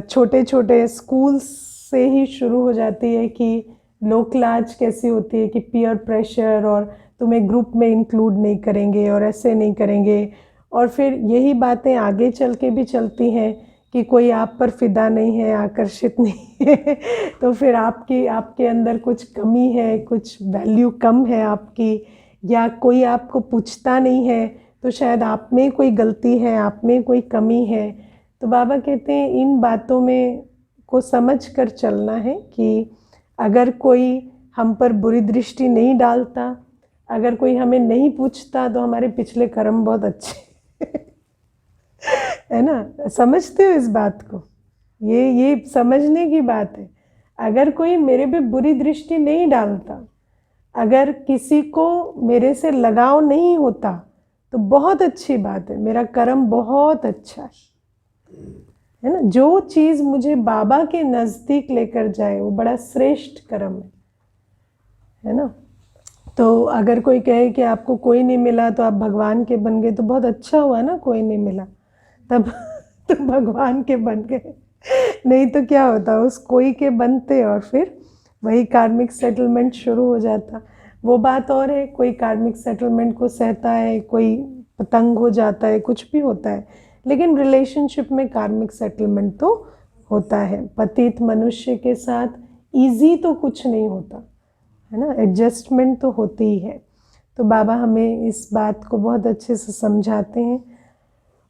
छोटे छोटे स्कूल से ही शुरू हो जाती है कि लोकलाज कैसी होती है कि पीयर प्रेशर, और तुम्हें ग्रुप में इंक्लूड नहीं करेंगे और ऐसे नहीं करेंगे। और फिर यही बातें आगे चल के भी चलती हैं कि कोई आप पर फिदा नहीं है, आकर्षित नहीं है तो फिर आपके अंदर कुछ कमी है, कुछ वैल्यू कम है आपकी, या कोई आपको पूछता नहीं है तो शायद आप में कोई गलती है, आप में कोई कमी है। तो बाबा कहते हैं इन बातों में को समझ कर चलना है कि अगर कोई हम पर बुरी दृष्टि नहीं डालता, अगर कोई हमें नहीं पूछता, तो हमारे पिछले कर्म बहुत अच्छे है ना। समझते हो इस बात को? ये समझने की बात है। अगर कोई मेरे पे बुरी दृष्टि नहीं डालता, अगर किसी को मेरे से लगाव नहीं होता, तो बहुत अच्छी बात है, मेरा कर्म बहुत अच्छा है ना। जो चीज़ मुझे बाबा के नज़दीक लेकर जाए वो बड़ा श्रेष्ठ कर्म है ना। तो अगर कोई कहे कि आपको कोई नहीं मिला तो आप भगवान के बन गए, तो बहुत अच्छा हुआ ना, कोई नहीं मिला तब तो भगवान के बन गए। नहीं तो क्या होता, उस कोई के बनते और फिर वही कार्मिक सेटलमेंट शुरू हो जाता। वो बात और है, कोई कार्मिक सेटलमेंट को सहता है, कोई पतंग हो जाता है, कुछ भी होता है, लेकिन रिलेशनशिप में कार्मिक सेटलमेंट तो होता है। पतित मनुष्य के साथ इजी तो कुछ नहीं होता है ना, एडजस्टमेंट तो होती ही है। तो बाबा हमें इस बात को बहुत अच्छे से समझाते हैं।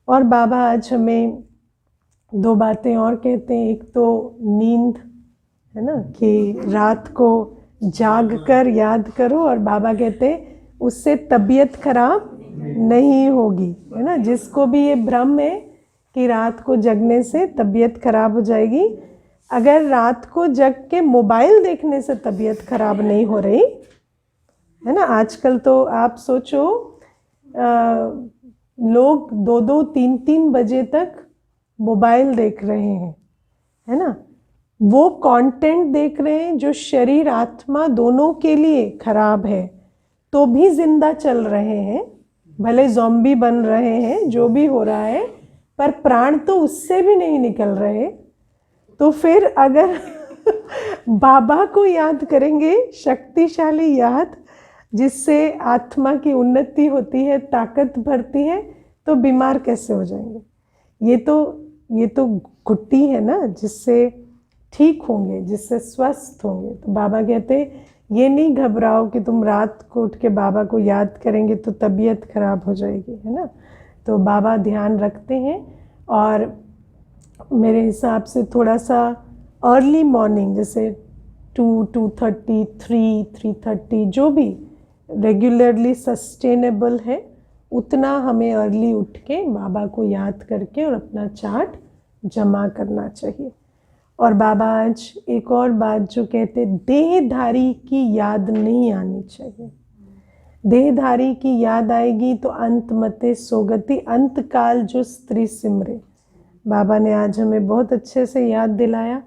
और बाबा आज हमें दो बातें और कहते हैं, एक तो नींद है ना, कि रात को जाग कर याद करो, और बाबा कहते हैं उससे तबीयत खराब नहीं होगी, है ना। जिसको भी ये भ्रम है कि रात को जगने से तबीयत खराब हो जाएगी, अगर रात को जग के मोबाइल देखने से तबीयत खराब नहीं हो रही है ना। आजकल तो आप सोचो लोग 2-2, 3-3 बजे तक मोबाइल देख रहे हैं, है ना। वो कंटेंट देख रहे हैं जो शरीर आत्मा दोनों के लिए खराब है, तो भी जिंदा चल रहे हैं, भले ज़ॉम्बी बन रहे हैं, जो भी हो रहा है, पर प्राण तो उससे भी नहीं निकल रहे। तो फिर अगर बाबा को याद करेंगे, शक्तिशाली याद जिससे आत्मा की उन्नति होती है, ताकत बढ़ती है, तो बीमार कैसे हो जाएंगे। ये तो घुट्टी है ना, जिससे ठीक होंगे, जिससे स्वस्थ होंगे। तो बाबा कहते ये नहीं घबराओ कि तुम रात को उठ के बाबा को याद करेंगे तो तबीयत खराब हो जाएगी, है ना। तो बाबा ध्यान रखते हैं, और मेरे हिसाब से थोड़ा सा अर्ली मॉर्निंग, जैसे 2:30, 3:30, जो भी रेगुलरली सस्टेनेबल है, उतना हमें अर्ली उठ के बाबा को याद करके और अपना चार्ट जमा करना चाहिए। और बाबा आज एक और बात जो कहते, देहधारी की याद नहीं आनी चाहिए। देहधारी की याद आएगी तो अंत मते सोगति, अंत काल जो स्त्री सिमरे। बाबा ने आज हमें बहुत अच्छे से याद दिलाया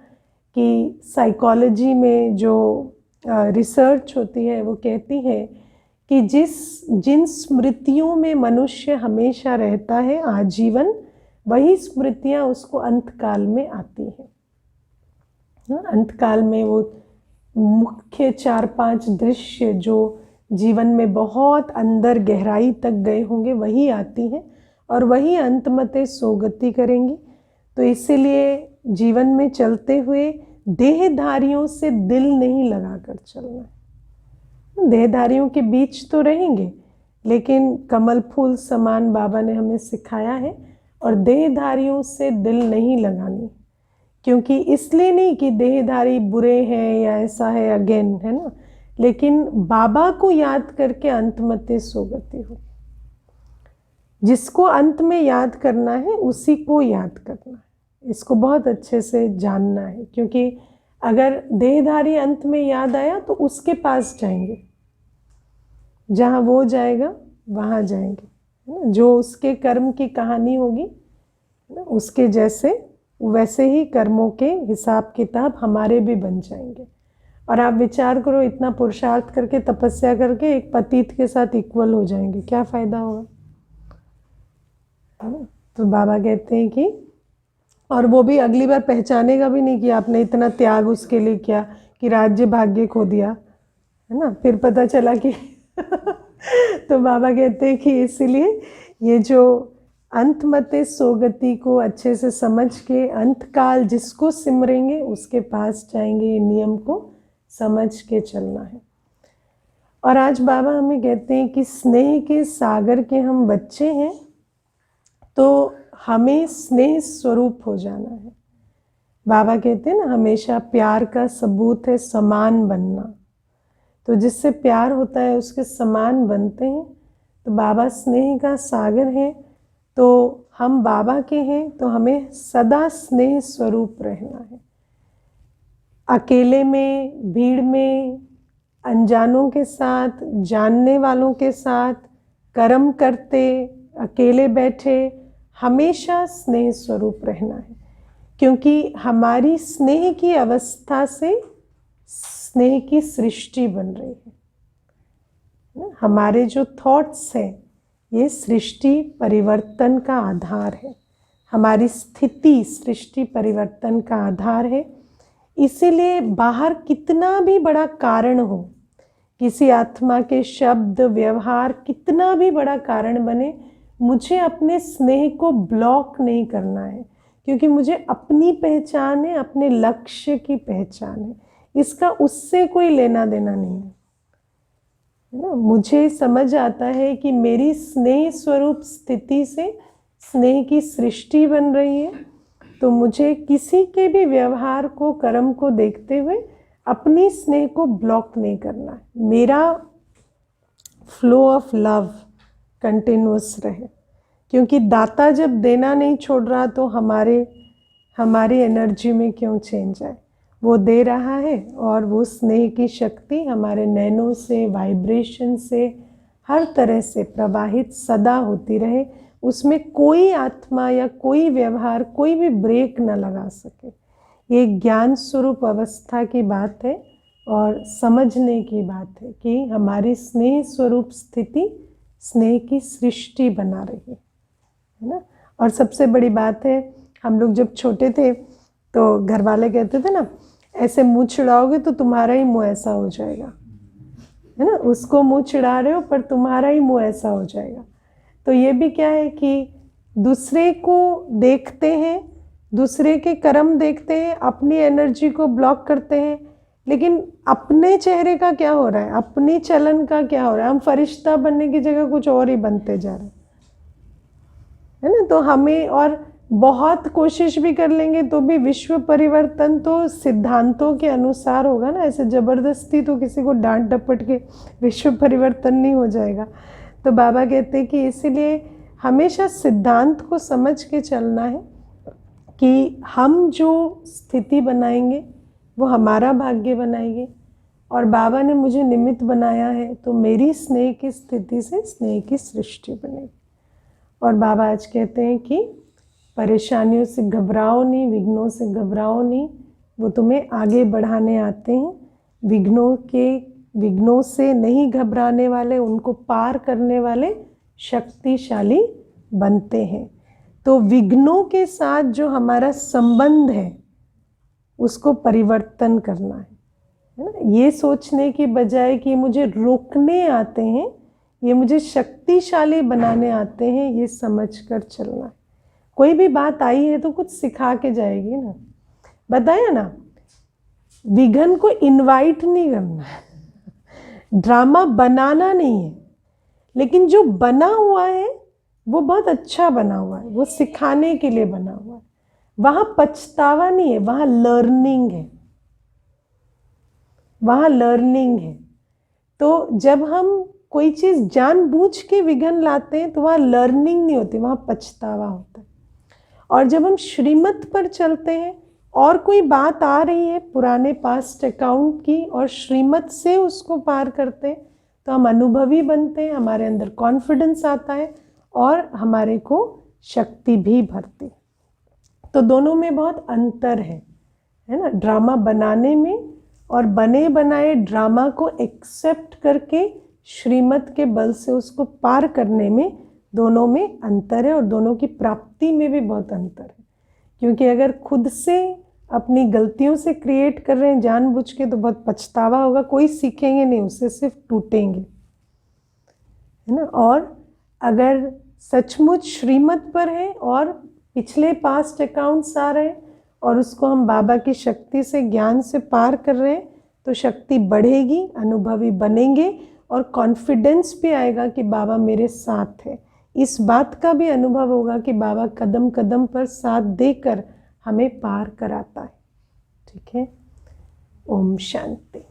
कि साइकोलॉजी में जो रिसर्च होती है वो कहती है कि जिन स्मृतियों में मनुष्य हमेशा रहता है आजीवन, वही स्मृतियाँ उसको अंतकाल में आती हैं। अंतकाल में वो मुख्य 4-5 दृश्य जो जीवन में बहुत अंदर गहराई तक गए होंगे वही आती हैं, और वही अंतमते सोगति करेंगी। तो इसीलिए जीवन में चलते हुए देहधारियों से दिल नहीं लगाकर चलना है। देहधारियों के बीच तो रहेंगे, लेकिन कमल फूल समान बाबा ने हमें सिखाया है, और देहधारियों से दिल नहीं लगानी। क्योंकि इसलिए नहीं कि देहधारी बुरे हैं या ऐसा है, अगेन, है ना, लेकिन बाबा को याद करके अंतमते सोगति हो। जिसको अंत में याद करना है उसी को याद करना है, इसको बहुत अच्छे से जानना है। क्योंकि अगर देहधारी अंत में याद आया तो उसके पास जाएंगे, जहाँ वो जाएगा वहाँ जाएंगे, है ना। जो उसके कर्म की कहानी होगी, उसके जैसे वैसे ही कर्मों के हिसाब किताब हमारे भी बन जाएंगे। और आप विचार करो, इतना पुरुषार्थ करके तपस्या करके एक पतित के साथ इक्वल हो जाएंगे, क्या फ़ायदा होगा। तो बाबा कहते हैं कि, और वो भी अगली बार पहचानेगा भी नहीं कि आपने इतना त्याग उसके लिए किया, कि राज्य भाग्य खो दिया, है ना, फिर पता चला कि तो बाबा कहते हैं कि इसीलिए ये जो अंतमते सोगति को अच्छे से समझ के अंतकाल जिसको सिमरेंगे उसके पास जाएंगे, ये नियम को समझ के चलना है। और आज बाबा हमें कहते हैं कि स्नेह के सागर के हम बच्चे हैं, तो हमें स्नेह स्वरूप हो जाना है। बाबा कहते हैं ना, हमेशा प्यार का सबूत है समान बनना। तो जिससे प्यार होता है उसके समान बनते हैं। तो बाबा स्नेह का सागर है, तो हम बाबा के हैं, तो हमें सदा स्नेह स्वरूप रहना है। अकेले में, भीड़ में, अनजानों के साथ, जानने वालों के साथ, कर्म करते, अकेले बैठे, हमेशा स्नेह स्वरूप रहना है। क्योंकि हमारी स्नेह की अवस्था से स्नेह की सृष्टि बन रही है। हमारे जो थॉट्स हैं ये सृष्टि परिवर्तन का आधार है। हमारी स्थिति सृष्टि परिवर्तन का आधार है। इसीलिए बाहर कितना भी बड़ा कारण हो, किसी आत्मा के शब्द व्यवहार कितना भी बड़ा कारण बने, मुझे अपने स्नेह को ब्लॉक नहीं करना है। क्योंकि मुझे अपनी पहचान है, अपने लक्ष्य की पहचान है, इसका उससे कोई लेना देना नहीं है ना। मुझे समझ आता है कि मेरी स्नेह स्वरूप स्थिति से स्नेह की सृष्टि बन रही है, तो मुझे किसी के भी व्यवहार को, कर्म को देखते हुए अपनी स्नेह को ब्लॉक नहीं करना है। मेरा फ्लो ऑफ लव कंटिन्यूअस रहे, क्योंकि दाता जब देना नहीं छोड़ रहा तो हमारी एनर्जी में क्यों चेंज आए। वो दे रहा है और वो स्नेह की शक्ति हमारे नैनों से, वाइब्रेशन से, हर तरह से प्रवाहित सदा होती रहे। उसमें कोई आत्मा या कोई व्यवहार, कोई भी ब्रेक न लगा सके। ये ज्ञान स्वरूप अवस्था की बात है और समझने की बात है कि हमारी स्नेह स्वरूप स्थिति स्नेह की सृष्टि बना रही है ना। और सबसे बड़ी बात है, हम लोग जब छोटे थे तो घर वाले कहते थे ना, ऐसे मुंह चिढ़ाओगे तो तुम्हारा ही मुंह ऐसा हो जाएगा, है ना। उसको मुंह चिढ़ा रहे हो पर तुम्हारा ही मुंह ऐसा हो जाएगा। तो ये भी क्या है कि दूसरे को देखते हैं, दूसरे के कर्म देखते हैं, अपनी एनर्जी को ब्लॉक करते हैं, लेकिन अपने चेहरे का क्या हो रहा है, अपनी चलन का क्या हो रहा है। हम फरिश्ता बनने की जगह कुछ और ही बनते जा रहे हैं, है ना। तो हमें, और बहुत कोशिश भी कर लेंगे तो भी विश्व परिवर्तन तो सिद्धांतों के अनुसार होगा ना। ऐसे जबरदस्ती तो किसी को डांट डपट के विश्व परिवर्तन नहीं हो जाएगा। तो बाबा कहते हैं कि इसीलिए हमेशा सिद्धांत को समझ के चलना है कि हम जो स्थिति बनाएंगे वो हमारा भाग्य बनाएंगे। और बाबा ने मुझे निमित्त बनाया है तो मेरी स्नेह की स्थिति से स्नेह की सृष्टि बनेगी। और बाबा आज कहते हैं कि परेशानियों से घबराओ नहीं, विघ्नों से घबराओ नहीं, वो तुम्हें आगे बढ़ाने आते हैं। विघ्नों से नहीं घबराने वाले, उनको पार करने वाले शक्तिशाली बनते हैं। तो विघ्नों के साथ जो हमारा संबंध है उसको परिवर्तन करना है ना। ये सोचने की बजाय कि मुझे रोकने आते हैं, ये मुझे शक्तिशाली बनाने आते हैं, ये समझकर चलना है। कोई भी बात आई है तो कुछ सिखा के जाएगी ना। बताया ना, विघन को इनवाइट नहीं करना है, ड्रामा बनाना नहीं है, लेकिन जो बना हुआ है वो बहुत अच्छा बना हुआ है, वो सिखाने के लिए बना हुआ है। वहाँ पछतावा नहीं है, वहाँ लर्निंग है, वहाँ लर्निंग है। तो जब हम कोई चीज़ जानबूझ के विघन लाते हैं तो वहाँ लर्निंग नहीं होती, वहाँ पछतावा होता है। और जब हम श्रीमत पर चलते हैं और कोई बात आ रही है पुराने पास्ट अकाउंट की और श्रीमत से उसको पार करते हैं तो हम अनुभवी बनते हैं, हमारे अंदर कॉन्फिडेंस आता है और हमारे को शक्ति भी भरती है। तो दोनों में बहुत अंतर है ना। ड्रामा बनाने में और बने बनाए ड्रामा को एक्सेप्ट करके श्रीमत के बल से उसको पार करने में, दोनों में अंतर है। और दोनों की प्राप्ति में भी बहुत अंतर है, क्योंकि अगर खुद से अपनी गलतियों से क्रिएट कर रहे हैं जानबूझ के तो बहुत पछतावा होगा, कोई सीखेंगे नहीं उससे, सिर्फ टूटेंगे, है ना। और अगर सचमुच श्रीमत पर है और पिछले पास्ट अकाउंट्स आ रहे हैं और उसको हम बाबा की शक्ति से, ज्ञान से पार कर रहे हैं तो शक्ति बढ़ेगी, अनुभवी बनेंगे और कॉन्फिडेंस भी आएगा कि बाबा मेरे साथ है। इस बात का भी अनुभव होगा कि बाबा कदम कदम पर साथ देकर हमें पार कराता है। ठीक है। ओम शांति।